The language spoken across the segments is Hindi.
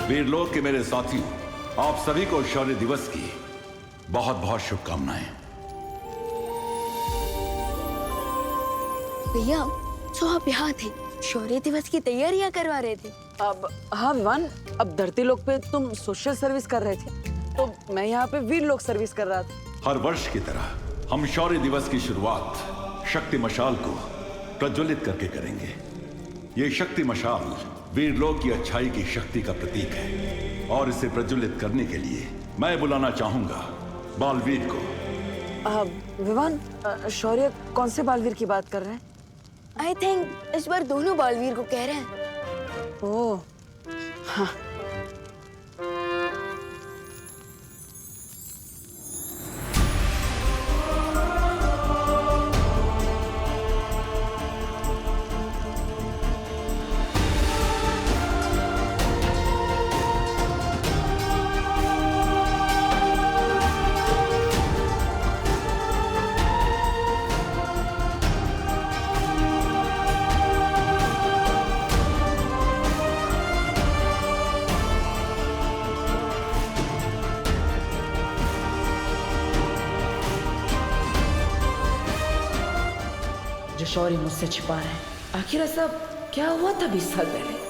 वीरलोक के मेरे साथियों, आप सभी को शौर्य दिवस की बहुत बहुत शुभकामनाएं। भैया, तो आप यहाँ थे, शौर्य दिवस की तैयारियां करवा रहे थे। अब हाँ विवान, अब धरती लोक पे तुम सोशल सर्विस कर रहे थे, तो मैं यहाँ पे वीर लोक सर्विस कर रहा था। हर वर्ष की तरह हम शौर्य दिवस की शुरुआत शक्ति मशाल को प्रज्वलित करके करेंगे। ये शक्ति मशाल वीरलोक की अच्छाई की शक्ति का प्रतीक है और इसे प्रज्वलित करने के लिए मैं बुलाना चाहूंगा बालवीर को। विवान, शौर्य कौन से बालवीर की बात कर रहे हैं? आई थिंक इस बार दोनों बालवीर को कह रहे हैं। ओह, हाँ। जो शौर्य मुझसे छिपा रहे हैं, आखिर ऐसा क्या हुआ था 20 साल पहले?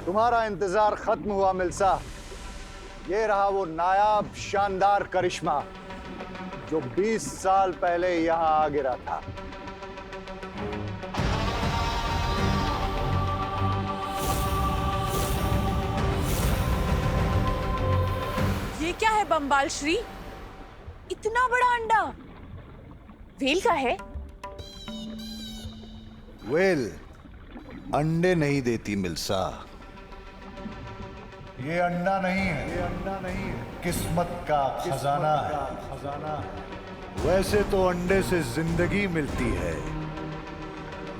तुम्हारा इंतजार खत्म हुआ मिल्सा। ये रहा वो नायाब शानदार करिश्मा जो 20 साल पहले यहां आ गिरा था। ये क्या है बम्बाल श्री? इतना बड़ा अंडा वेल का है? वेल अंडे नहीं देती मिल्सा। ये अंडा नहीं है, ये अंडा नहीं है, किस्मत का खजाना है, खजाना है। वैसे तो अंडे से जिंदगी मिलती है,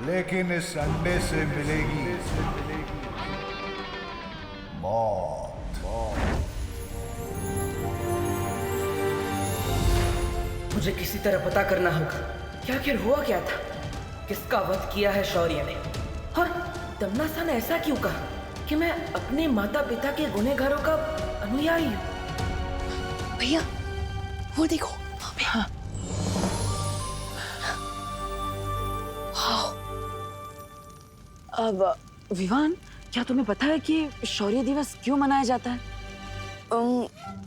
लेकिन इस अंडे से मिलेगी मौत। मुझे किसी तरह पता करना होगा कि आखिर हुआ क्या था, किसका वध किया है शौर्य ने, और दमनासा ने ऐसा क्यों कहा कि मैं अपने माता पिता के गुनहगारों का अनुयायी हूँ। भैया, वो देखो वहाँ पे। हाँ। अब विवान, क्या तुम्हें पता है कि शौर्य दिवस क्यों मनाया जाता है?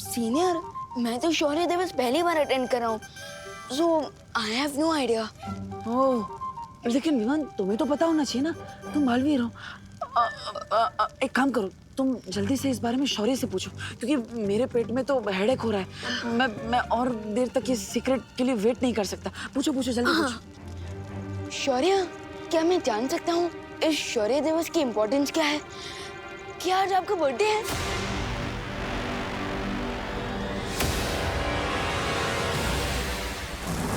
सीनियर, मैं तो शौर्य दिवस पहली बार अटेंड कर रहा हूँ, so I have no idea। ओह, लेकिन विवान तुम्हें तो पता होना चाहिए ना, तुम बालवीर हो। एक काम करो, तुम जल्दी से इस बारे में शौर्य से पूछो, क्योंकि मेरे पेट में तो हेडेक हो रहा है। मैं और देर तक ये सीक्रेट के लिए वेट नहीं कर सकता। पूछो पूछो, जल्दी पूछो। शौर्य, क्या मैं जान सकता हूँ इस शौर्य दिवस की इम्पोर्टेंस क्या है? क्या आज आपका बर्थडे है?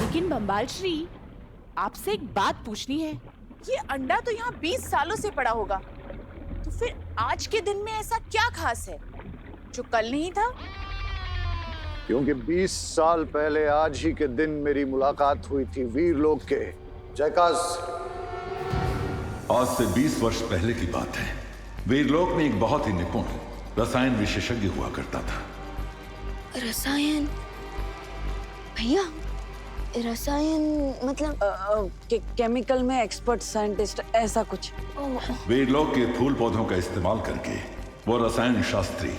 लेकिन बम्बाल श्री, आपसे एक बात पूछनी है। ये अंडा तो यहाँ 20 सालों से पड़ा होगा, तो फिर आज के दिन में ऐसा क्या खास है जो कल नहीं था? क्योंकि 20 साल पहले आज ही के दिन मेरी मुलाकात हुई थी वीरलोक के जयकाश। आज से 20 वर्ष पहले की बात है। वीरलोक में एक बहुत ही निपुण रसायन विशेषज्ञ हुआ करता था। रसायन? भैया, रसायन मतलब केमिकल में एक्सपर्ट साइंटिस्ट, ऐसा कुछ। वीरलोक के फूल पौधों का इस्तेमाल करके वो रसायन शास्त्री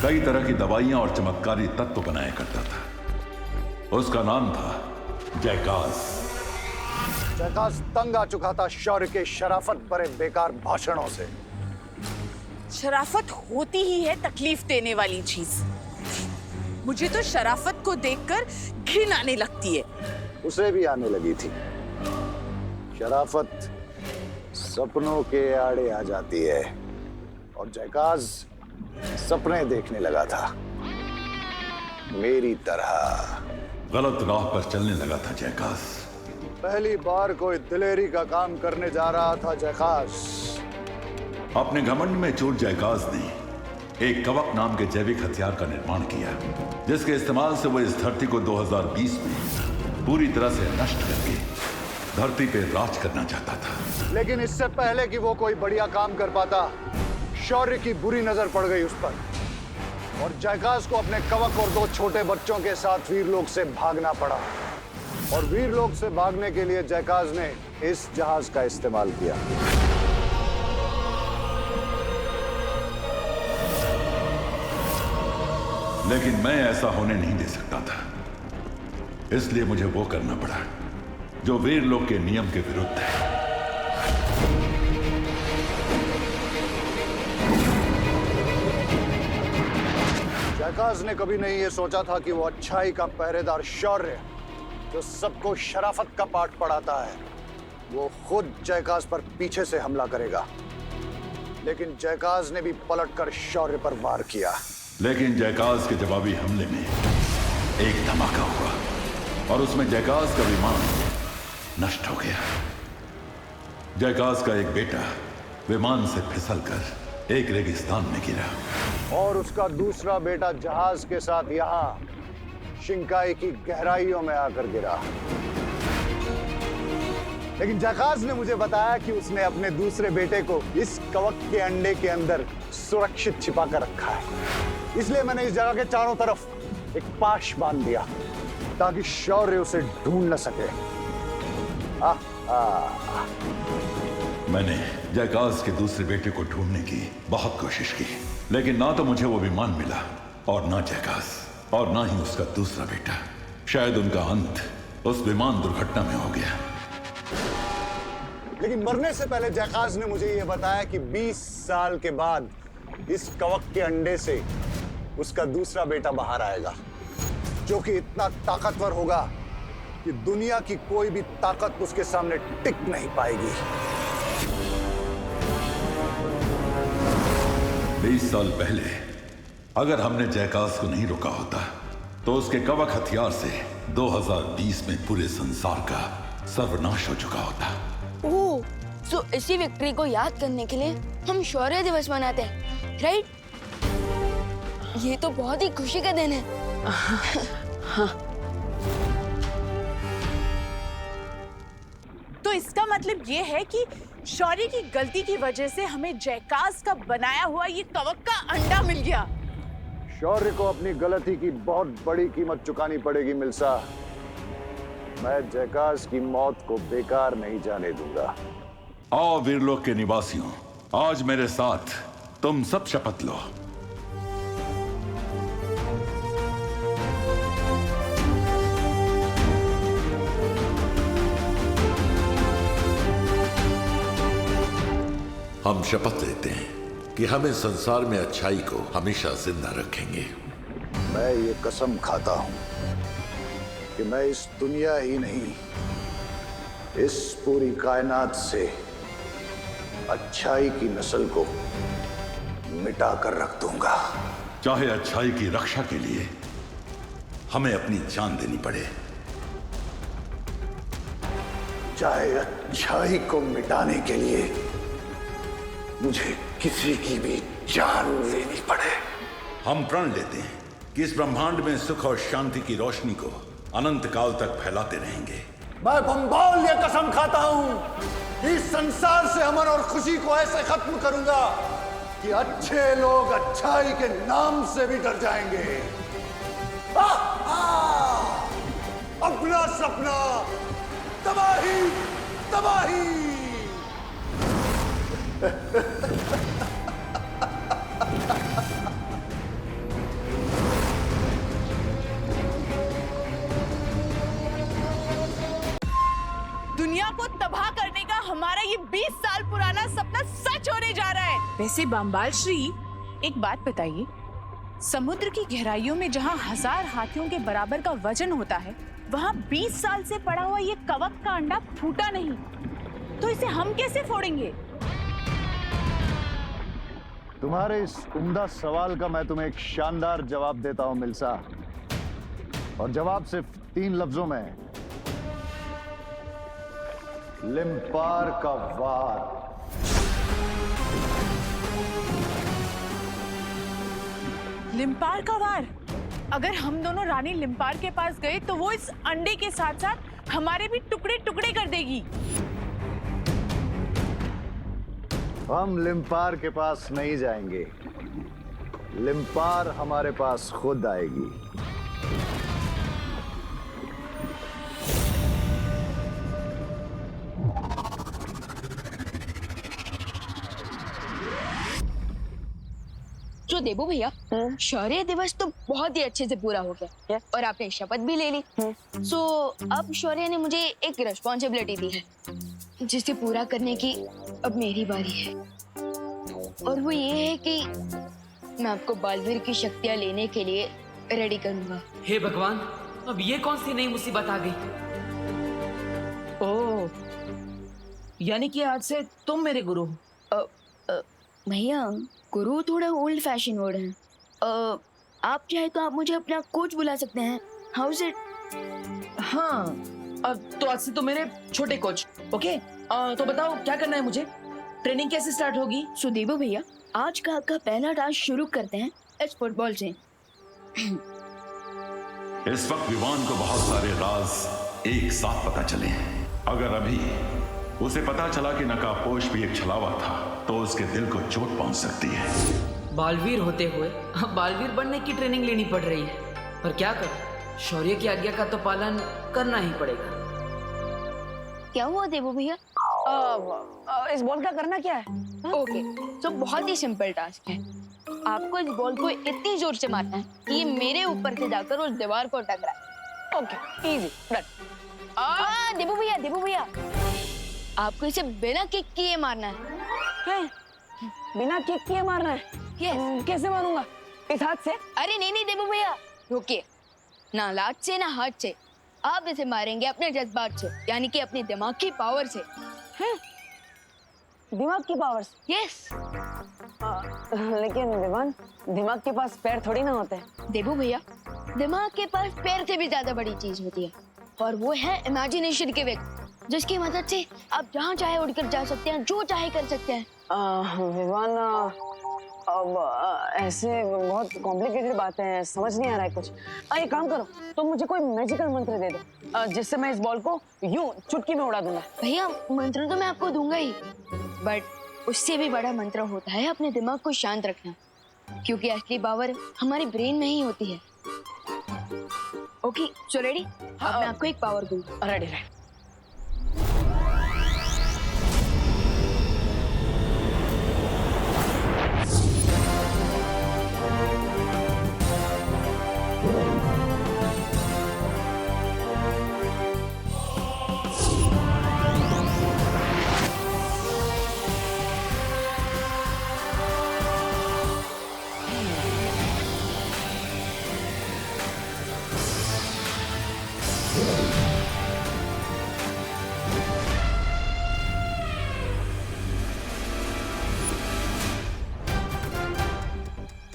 कई तरह की दवाइयां और चमत्कारी तत्व बनाया करता था। उसका नाम था जयकाश। जयकाश तंग आ चुका था शौर्य के शराफत भरे बेकार भाषणों से। शराफत होती ही है तकलीफ देने वाली चीज। मुझे तो शराफत को देखकर घिन आने लगती है। उसे भी आने लगी थी। शराफत सपनों के आड़े आ जाती है और जयकाज सपने देखने लगा था, मेरी तरह। गलत राह पर चलने लगा था जयकाज। पहली बार कोई दिलेरी का काम करने जा रहा था जयकाज। अपने घमंड में चूर जयकाज ने एक कवक नाम के जैविक हथियार का निर्माण किया, जिसके इस्तेमाल से वो इस धरती को 2020 में पूरी तरह से नष्ट करके धरती पे राज करना चाहता था। लेकिन इससे पहले कि वो कोई बढ़िया काम कर पाता, शौर्य की बुरी नजर पड़ गई उस पर और जयकाज को अपने कवक और 2 छोटे बच्चों के साथ वीरलोक से भागना पड़ा। और वीरलोक से भागने के लिए जयकाज ने इस जहाज का इस्तेमाल किया। लेकिन मैं ऐसा होने नहीं दे सकता था, इसलिए मुझे वो करना पड़ा जो वीरलोक के नियम के विरुद्ध है। जयकाज ने कभी नहीं ये सोचा था कि वो अच्छाई का पहरेदार शौर्य, जो सबको शराफत का पाठ पढ़ाता है, वो खुद जयकाज पर पीछे से हमला करेगा। लेकिन जयकाज ने भी पलटकर शौर्य पर वार किया। लेकिन जयकाज के जवाबी हमले में एक धमाका हुआ और उसमें जयकाज का विमान नष्ट हो गया। जयकाज का एक बेटा विमान से फिसलकर एक रेगिस्तान में गिरा और उसका दूसरा बेटा जहाज के साथ यहाँ शिंकाई की गहराइयों में आकर गिरा। लेकिन जयकाज ने मुझे बताया कि उसने अपने दूसरे बेटे को इस कवक के अंडे के अंदर सुरक्षित छिपा कर रखा है। इसलिए मैंने इस जगह के चारों तरफ एक पाश बांध दिया ताकि शौर्य उसे ढूंढ न सके। मैंने जयकाज के दूसरे बेटे को ढूंढने की बहुत कोशिश की, लेकिन ना तो मुझे वो विमान मिला और ना जयकाज और ना ही उसका दूसरा बेटा। शायद उनका अंत उस विमान दुर्घटना में हो गया। लेकिन मरने से पहले जयकाज ने मुझे यह बताया कि 20 साल के बाद इस कवक के अंडे से उसका दूसरा बेटा बाहर आएगा, जो कि इतना ताकतवर होगा कि दुनिया की कोई भी ताकत उसके सामने टिक नहीं पाएगी। 20 साल पहले अगर हमने जयकाज को नहीं रोका होता तो उसके कवक हथियार से 2020 में पूरे संसार का सर्वनाश हो चुका होता। ओह, सो इसी विक्ट्री को याद करने के लिए हम शौर्य दिवस मनाते हैं, राइट? ये तो बहुत ही खुशी का दिन है। हाँ। तो इसका मतलब ये है कि शौर्य की गलती की वजह से हमें जयकाज का बनाया हुआ ये कवक का अंडा मिल गया। शौर्य को अपनी गलती की बहुत बड़ी कीमत चुकानी पड़ेगी मिल्सा। मैं जयकाज की मौत को बेकार नहीं जाने दूंगा। आओ वीरलोक के निवासियों, आज मेरे साथ तुम सब शपथ लो। हम शपथ लेते हैं कि हम इस संसार में अच्छाई को हमेशा जिंदा रखेंगे। मैं ये कसम खाता हूं कि मैं इस दुनिया ही नहीं, इस पूरी कायनात से अच्छाई की नस्ल को मिटा कर रख दूंगा। चाहे अच्छाई की रक्षा के लिए हमें अपनी जान देनी पड़े, चाहे अच्छाई को मिटाने के लिए मुझे किसी की भी जान लेनी पड़े। हम प्रण लेते हैं कि इस ब्रह्मांड में सुख और शांति की रोशनी को अनंत काल तक फैलाते रहेंगे। मैं बम्बाल ये कसम खाता हूं कि इस संसार से अमन और खुशी को ऐसे खत्म करूंगा कि अच्छे लोग अच्छाई के नाम से भी डर जाएंगे। अपना सपना तबाही तबाही। दुनिया को तबाह करने का हमारा ये 20 साल पुराना सपना सच होने जा रहा है। वैसे बम्बाल श्री, एक बात बताइए, समुद्र की गहराइयों में जहाँ 1000 हाथियों के बराबर का वजन होता है, वहाँ 20 साल से पड़ा हुआ ये कवक का अंडा फूटा नहीं, तो इसे हम कैसे फोड़ेंगे? तुम्हारे इस उम्दा सवाल का मैं तुम्हें एक शानदार जवाब देता हूं मिल्सा, और जवाब सिर्फ 3 लफ्जों में है। लिम्पार का वार। लिम्पार का वार? अगर हम दोनों रानी लिम्पार के पास गए तो वो इस अंडे के साथ साथ हमारे भी टुकड़े टुकड़े कर देगी। हम लिम्पार के पास नहीं जाएंगे, लिम्पार हमारे पास खुद आएगी। जो देबू भैया, शौर्य दिवस तो बहुत ही अच्छे से पूरा हो गया और आपने शपथ भी ले ली। सो अब शौर्य ने मुझे एक रिस्पॉन्सिबिलिटी दी है जिसे पूरा करने की अब मेरी बारी है, और वो ये है कि मैं आपको बालवीर की शक्तियां लेने के लिए रेडी करूंगा। हे भगवान, अब ये कौन सी नई मुसीबत आ गई? ओह, यानी कि आज से तुम मेरे गुरु हो। भैया, गुरु थोड़ा ओल्ड फैशन वर्ड है। आप चाहे तो आप मुझे अपना कोच बुला सकते हैं। How is it? हाँ, अब तो आज से तो मेरे छोटे कोच। ओके, तो बताओ क्या करना है मुझे? ट्रेनिंग कैसे स्टार्ट होगी? सुदेवो भैया, आज का आपका पहला टास्क शुरू करते हैं इस फुटबॉल से। इस वक्त विवान को बहुत सारे राज एक साथ पता चले हैं। अगर अभी उसे पता चला कि नकाबपोश भी एक छलावा था तो उसके दिल को चोट पहुंच सकती है। बालवीर होते हुए अब बालवीर बनने की ट्रेनिंग लेनी पड़ रही है, पर क्या करें, शौर्य की आज्ञा का तो पालन करना ही पड़ेगा। क्या हुआ देवो भैया? इस बॉल का करना क्या है? ओके, तो बहुत ही सिंपल टास्क है। आपको इस बॉल को इतनी जोर से मारना है कि ये मेरे ऊपर से जाकर उस दीवार को टकराए। Okay, easy, done. देवो भैया, आपको इसे बिना किक किए मारना है। बिना किक किए मारना है? यस। कैसे मारूंगा? इस हाथ से? अरे नहीं देवो भैया, रुकिए। ना लात से ना हाथ से, आप इसे मारेंगे अपने जज्बात से, यानी कि अपने दिमाग की पावर से। दिमाग की पावर से? यस। लेकिन विवान, दिमाग के पास पैर थोड़ी ना होते हैं। देवो भैया, दिमाग के पास पैर से भी ज्यादा बड़ी चीज होती है, और वो है इमेजिनेशन के व्यक्त, जिसकी मदद से आप जहाँ चाहे उड़कर जा सकते हैं, जो चाहे कर सकते हैं। विवान, अब ऐसे बहुत कॉम्प्लिकेटेड बातें हैं, समझ नहीं आ रहा है कुछ। एक काम करो, तुम मुझे कोई मैजिकल मंत्र दे दो जिससे मैं इस बॉल को यूं चुटकी में उड़ा दूंगा। भैया, मंत्र तो मैं आपको दूंगा ही, बट उससे भी बड़ा मंत्र होता है अपने दिमाग को शांत रखना, क्योंकि असली पावर हमारे ब्रेन में ही होती है। Okay, so ready? अब मैं आपको एक पावर दूंगा। रेडी रहे।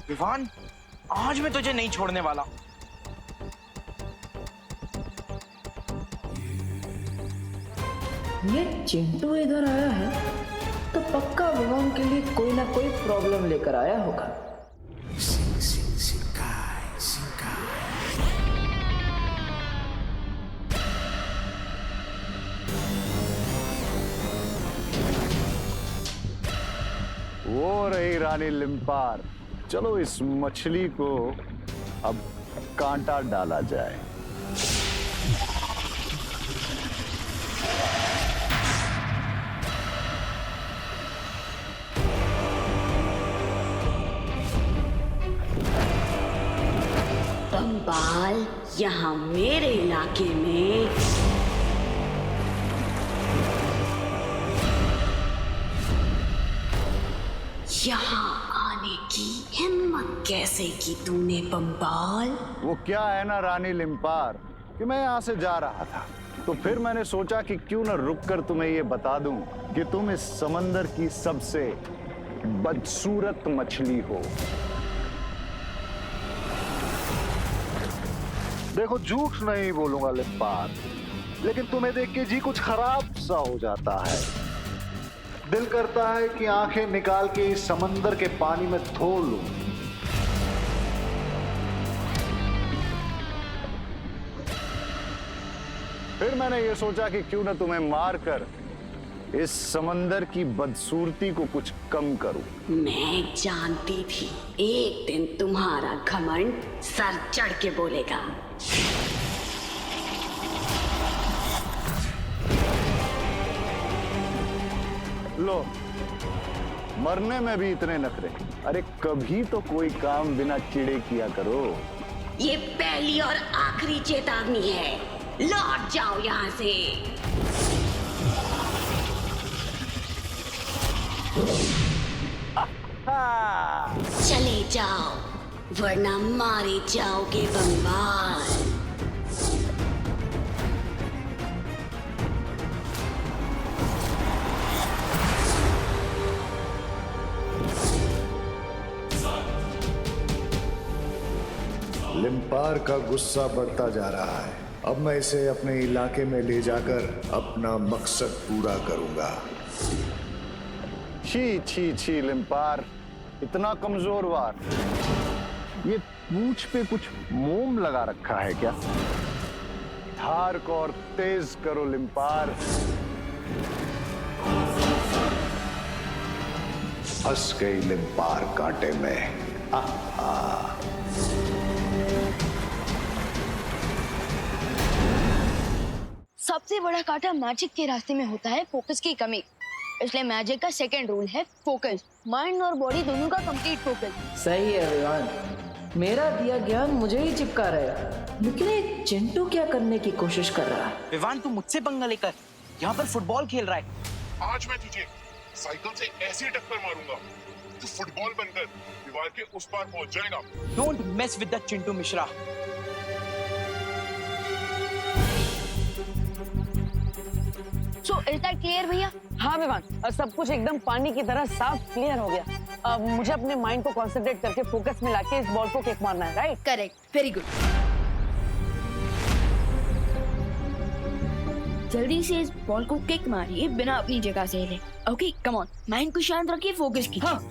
विवान, आज मैं तुझे नहीं छोड़ने वाला। ये चिंटू इधर आया है तो पक्का विवान के लिए कोई ना कोई प्रॉब्लम लेकर आया होगा। वो रही रानी लिम्पार। चलो इस मछली को अब कांटा डाला जाए। बम्बाल, यहाँ मेरे इलाके में यहाँ आने की हिम्मत कैसे की तूने बम्बाल? वो क्या है ना रानी लिम्पार, कि मैं यहां से जा रहा था, तो फिर मैंने सोचा कि क्यों न रुककर तुम्हें ये बता दूं कि तुम इस समंदर की सबसे बदसूरत मछली हो। देखो, झूठ नहीं बोलूंगा लिम्पार, लेकिन तुम्हें देख के जी कुछ खराब सा हो जाता है। दिल करता है कि आंखें निकाल के इस समंदर के पानी में धो लूं। फिर मैंने ये सोचा कि क्यों न तुम्हें मारकर इस समंदर की बदसूरती को कुछ कम करूं। मैं जानती थी एक दिन तुम्हारा घमंड सर चढ़ के बोलेगा। लो, मरने में भी इतने नखरे। अरे कभी तो कोई काम बिना चिड़े किया करो। ये पहली और आखिरी चेतावनी है, लौट जाओ यहाँ से। चले जाओ, वरना मारे जाओगे बंगाल। लिम्पार का गुस्सा बढ़ता जा रहा है। अब मैं इसे अपने इलाके में ले जाकर अपना मकसद पूरा करूंगा। छी छी छी लिम्पार, इतना कमजोर वार। ये पूंछ पे कुछ मोम लगा रखा है क्या? धार को और तेज करो लिम्पार। फंस गई लिम्पार कांटे में। सबसे बड़ा कांटा मैजिक के रास्ते में होता है फोकस की कमी। इसलिए मैजिक का सेकंड रूल है फोकस। माइंड और बॉडी दोनों का कंप्लीट फोकस। सही है विवान, मेरा दिया ज्ञान मुझे ही चिपका रहा है, लेकिन ये चिंटू क्या करने की कोशिश कर रहा है? विवान, तू मुझसे पंगा लेकर यहाँ पर फुटबॉल खेल रहा है। आज मैं तुझे साइकिल से ऐसी टक्कर मारूंगा, तू फुटबॉल बनकर दीवार के उस पार पहुंच जाएगा। Don't mess with the Chintu Mishra. So is that clear भैया? हाँ विवान, सब कुछ एकदम पानी की तरह साफ क्लियर हो गया। अब मुझे अपने माइंड को कंसंट्रेट करके फोकस में लाके इस बॉल को किक मारना है, राइट? Correct, very good. जल्दी से इस बॉल को किक मारिए बिना अपनी जगह से हिले। ओके, कम ऑन, माइंड को शांत रखिए, फोकस कीजिए। हाँ।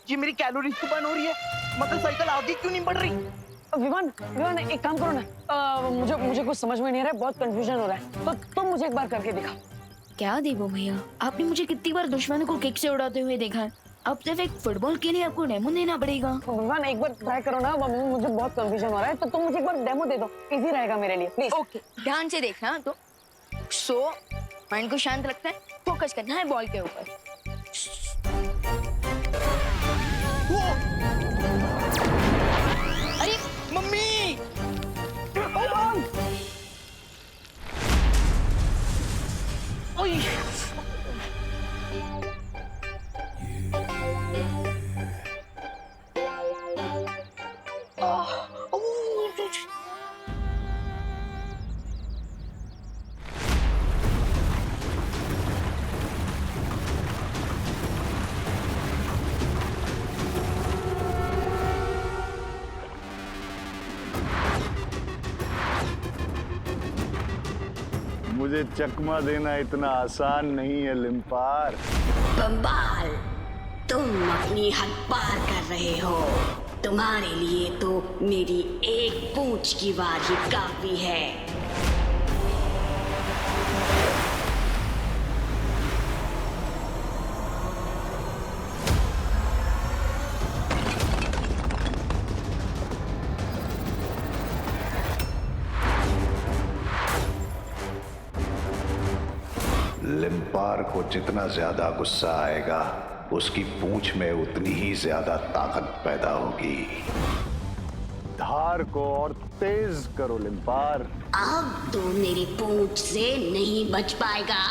ये मेरी कैलोरीज तो बर्न हो रही है, मतलब साइकिल आगे क्यों नहीं बढ़ रही? विवान एक काम करो ना, मुझे कुछ समझ में नहीं आ रहा है, बहुत कंफ्यूजन हो रहा है, तो तुम मुझे एक बार करके दिखा। क्या देवो भैया, आपने मुझे कितनी बार दुश्मन को किक से उड़ाते हुए देखा है। अब सिर्फ एक फुटबॉल के लिए आपको डेमो देना पड़ेगा। विवान एक बार ट्राई करो ना, मुझे बहुत कंफ्यूजन हो रहा है, तो तुम मुझे एक बार डेमो दे दो, इजी रहेगा मेरे लिए, प्लीज। ओके, ध्यान से देखना। तो सो माइंड को शांत रखना है, फोकस करना है बॉल के ऊपर। अरे मम्मी! ओए! मुझे चकमा देना इतना आसान नहीं है लिम्पार। बंबाल, तुम अपनी हद पार कर रहे हो। तुम्हारे लिए तो मेरी एक पूंछ की वार ही काफी है। लिम्पार को जितना ज्यादा गुस्सा आएगा उसकी पूंछ में उतनी ही ज्यादा ताकत पैदा होगी। धार को और तेज करो लिम्पार। अब तो मेरी पूंछ से नहीं बच पाएगा।